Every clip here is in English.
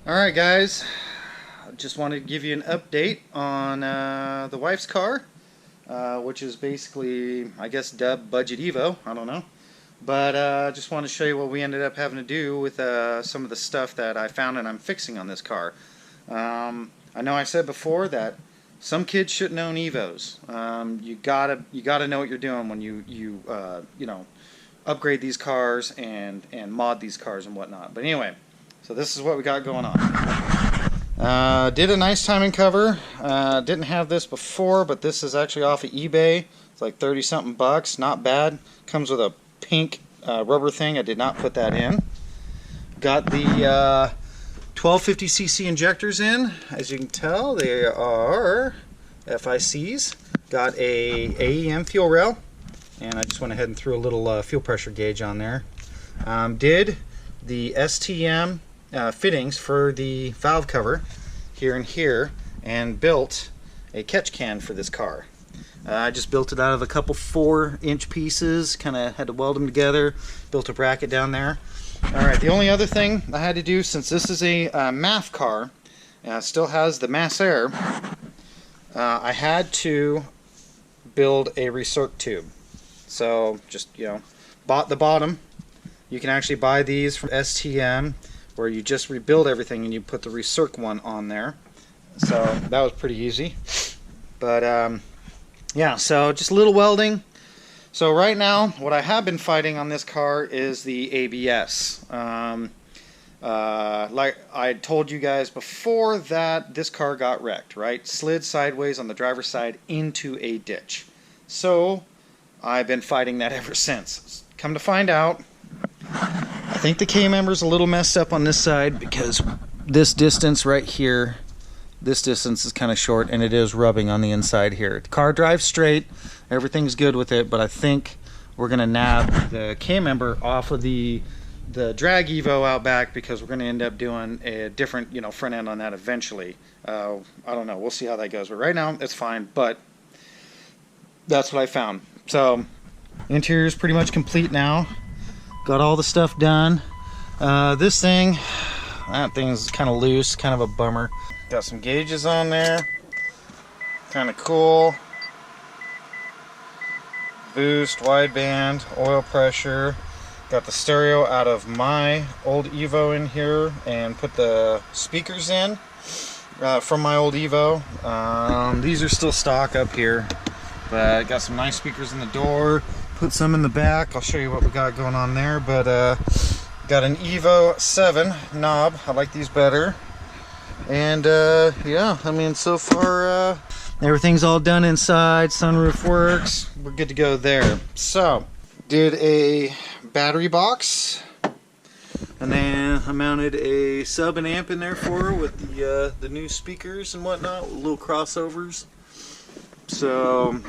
Alright guys, I just wanted to give you an update on the wife's car, which is basically, I guess, dubbed Budget Evo, I don't know. But just wanted to show you what we ended up having to do with some of the stuff that I found and I'm fixing on this car. I know I said before that some kids shouldn't own Evos. You gotta know what you're doing when you know, upgrade these cars and mod these cars and whatnot. But anyway, so this is what we got going on. Did a nice timing cover. Didn't have this before, but this is actually off of eBay. It's like 30 something bucks. Not bad. Comes with a pink rubber thing. I did not put that in. Got the 1250cc injectors in. As you can tell, they are FICs. Got a AEM fuel rail, and I just went ahead and threw a little fuel pressure gauge on there. Did the STM fittings for the valve cover here and here, and built a catch can for this car. I just built it out of a couple 4-inch pieces, kind of had to weld them together, built a bracket down there. Alright, the only other thing I had to do, since this is a MAF car, still has the mass air, I had to build a recirc tube. So just, you know, bought the bottom. You can actually buy these from STM, where you just rebuild everything and you put the recirc one on there. So that was pretty easy. But yeah, so just a little welding. So right now, what I have been fighting on this car is the ABS. Like I told you guys before, that this car got wrecked, right? Slid sideways on the driver's side into a ditch. So I've been fighting that ever since. Come to find out, I think the K-member's a little messed up on this side, because this distance right here, this distance is kind of short, and it is rubbing on the inside here. The car drives straight, everything's good with it, but I think we're going to nab the K-member off of the drag Evo out back, because we're going to end up doing a different, you know, front end on that eventually. I don't know, we'll see how that goes, but right now it's fine. But that's what I found. So interior is pretty much complete now. Got all the stuff done. This thing, that thing is kind of loose, kind of a bummer. Got some gauges on there, kind of cool. Boost, wideband, oil pressure. Got the stereo out of my old Evo in here, and put the speakers in from my old Evo. These are still stock up here, but got some nice speakers in the door. Put some in the back. I'll show you what we got going on there. But got an Evo 7 knob. I like these better. And yeah, I mean, so far everything's all done inside. Sunroof works. We're good to go there. So did a battery box, and then I mounted a sub and amp in there for her with the new speakers and whatnot, with little crossovers. So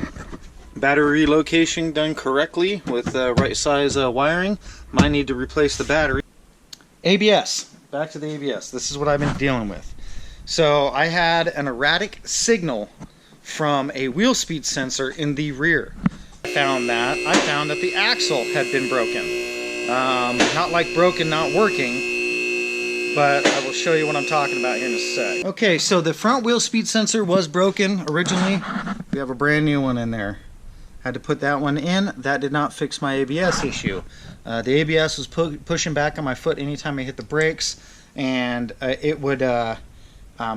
battery relocation done correctly with right size wiring. Might need to replace the battery. ABS. Back to the ABS. This is what I've been dealing with. So I had an erratic signal from a wheel speed sensor in the rear. I found that the axle had been broken. Not like broken, not working, but I will show you what I'm talking about here in a sec. Okay, so the front wheel speed sensor was broken originally. We have a brand new one in there. Had to put that one in. That did not fix my ABS issue. The ABS was pushing back on my foot anytime I hit the brakes, and it would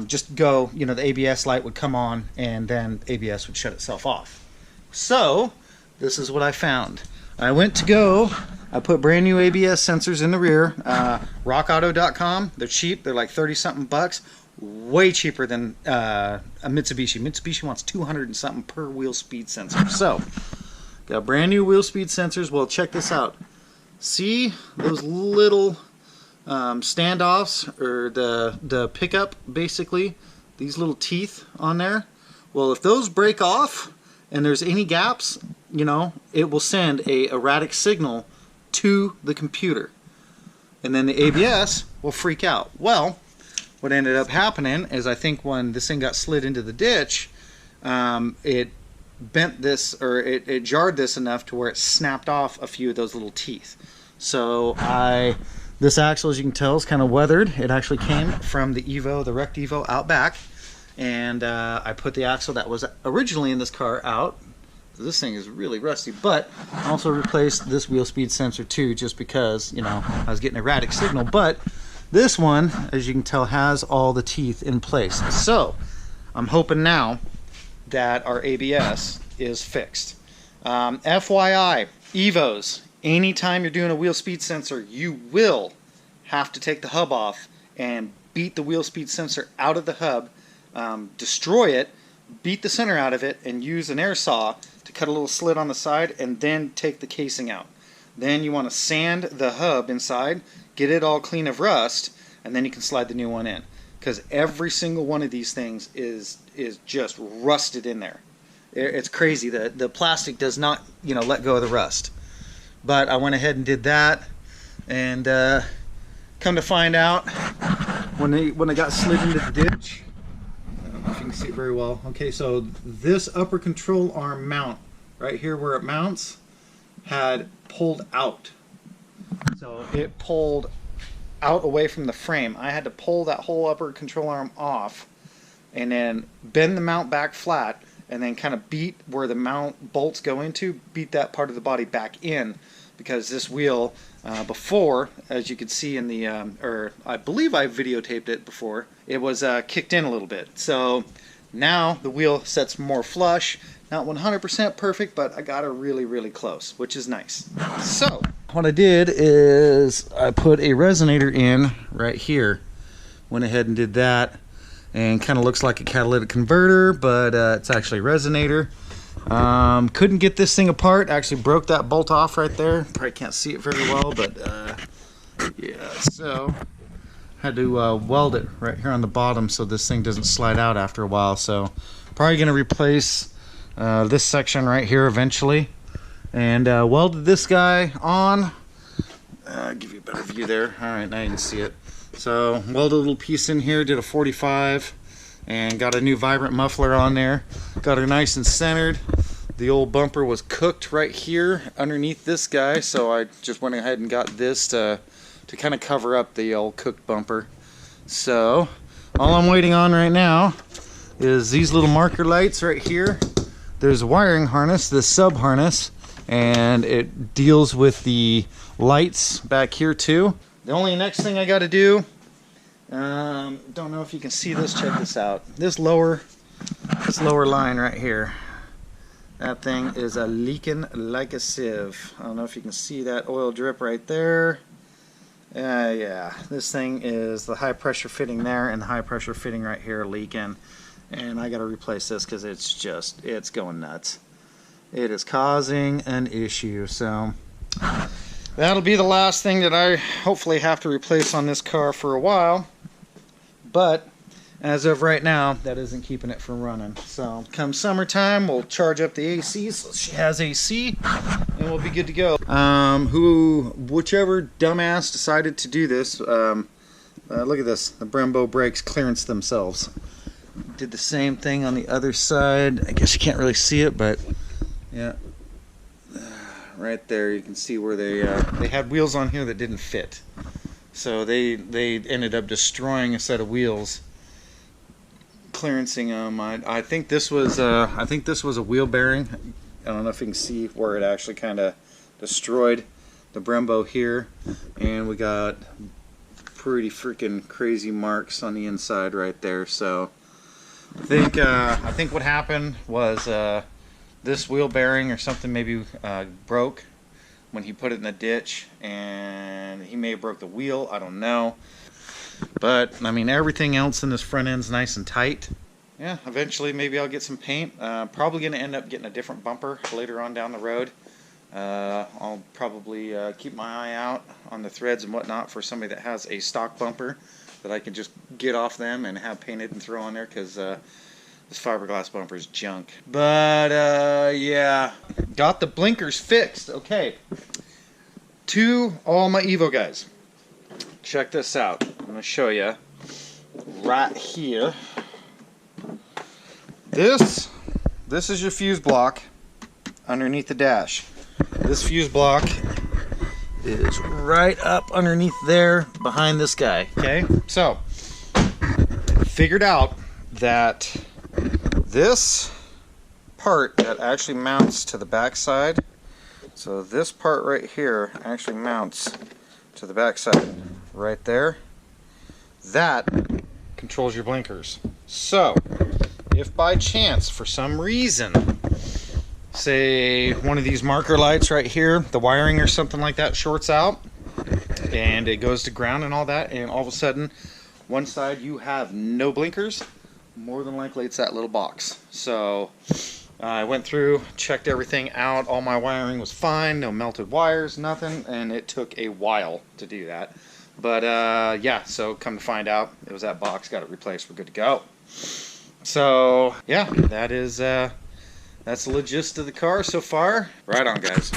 just go, you know, the ABS light would come on, and then ABS would shut itself off. So this is what I found. I went to go, I put brand new ABS sensors in the rear. rockauto.com. They're cheap. They're like 30 something bucks. Way cheaper than a Mitsubishi. Mitsubishi wants 200 and something per wheel speed sensor. So got brand new wheel speed sensors. Well, check this out. See those little standoffs, or the pickup, basically, these little teeth on there? Well, if those break off and there's any gaps, you know, it will send a erratic signal to the computer, and then the ABS will freak out. Well, what ended up happening is, I think when this thing got slid into the ditch, it bent this, or it jarred this enough to where it snapped off a few of those little teeth. So I This axle, as you can tell, is kind of weathered. It actually came from the Evo, the wrecked Evo, out back. And I put the axle that was originally in this car out. This thing is really rusty, but I also replaced this wheel speed sensor too, just because, you know, I was getting erratic signal. But this one, as you can tell, has all the teeth in place. So I'm hoping now that our ABS is fixed. FYI, Evos, anytime you're doing a wheel speed sensor, you will have to take the hub off and beat the wheel speed sensor out of the hub, destroy it, beat the center out of it, and use an air saw to cut a little slit on the side, and then take the casing out. Then you want to sand the hub inside, get it all clean of rust, and then you can slide the new one in. Because every single one of these things is just rusted in there. It's crazy. The plastic does not, you know, let go of the rust. But I went ahead and did that, and come to find out, when I got slid into the ditch, I don't know if you can see it very well. Okay, so this upper control arm mount right here where it mounts had pulled out. So it pulled out away from the frame. I had to pull that whole upper control arm off and then bend the mount back flat and then kind of beat where the mount bolts go into, beat that part of the body back in, because this wheel before, as you can see in the, or I believe I videotaped it before, it was kicked in a little bit. So now the wheel sets more flush, not 100% perfect, but I got it really, really close, which is nice. So what I did is I put a resonator in right here. Went ahead and did that, and kind of looks like a catalytic converter, but it's actually a resonator. Couldn't get this thing apart. Actually broke that bolt off right there. Probably can't see it very well, but yeah, so had to weld it right here on the bottom so this thing doesn't slide out after a while. So probably going to replace this section right here eventually, and welded this guy on. Give you a better view there. All right, now you can see it. So welded a little piece in here, did a 45, and got a new Vibrant muffler on there. Got her nice and centered. The old bumper was cooked right here underneath this guy, so I just went ahead and got this to kind of cover up the old cooked bumper. So all I'm waiting on right now is these little marker lights right here. There's a wiring harness, this sub harness, and it deals with the lights back here too. The only next thing I got to do, don't know if you can see this, check this out. This lower line right here, that thing is leaking like a sieve. I don't know if you can see that oil drip right there. Yeah, this thing is the high pressure fitting there and the high pressure fitting right here leaking, and I got to replace this because it's going nuts. It is causing an issue. So that'll be the last thing that I hopefully have to replace on this car for a while. But as of right now, that isn't keeping it from running. So come summertime, we'll charge up the AC so she has AC, and we'll be good to go. Whichever dumbass decided to do this, look at this, the Brembo brakes clearance themselves. Did the same thing on the other side. I guess you can't really see it, but yeah, right there you can see where they had wheels on here that didn't fit. So they ended up destroying a set of wheels, clearancing them. I think this was a wheel bearing. I don't know if you can see where it actually kind of destroyed the Brembo here, and we got pretty freaking crazy marks on the inside right there. So I think what happened was this wheel bearing or something maybe broke when he put it in the ditch, and he may have broke the wheel, I don't know. But I mean, everything else in this front end's nice and tight. Yeah, eventually maybe I'll get some paint. Probably going to end up getting a different bumper later on down the road. I'll probably keep my eye out on the threads and whatnot for somebody that has a stock bumper that I can just get off them and have painted and throw on there, because this fiberglass bumper is junk. But yeah, got the blinkers fixed. Okay, to all my Evo guys, check this out. I'm going to show you right here. This is your fuse block underneath the dash. This fuse block is right up underneath there behind this guy. Okay, so figured out that this part that actually mounts to the back side, so this part right here actually mounts to the back side right there, that controls your blinkers. So if by chance for some reason, say one of these marker lights right here, the wiring or something like that shorts out and it goes to ground and all that, and all of a sudden one side you have no blinkers, more than likely it's that little box. So I went through, checked everything out, all my wiring was fine, no melted wires, nothing, and it took a while to do that. But yeah, so come to find out, it was that box, got it replaced, we're good to go. So yeah, that is that's the gist of the car so far. Right on, guys.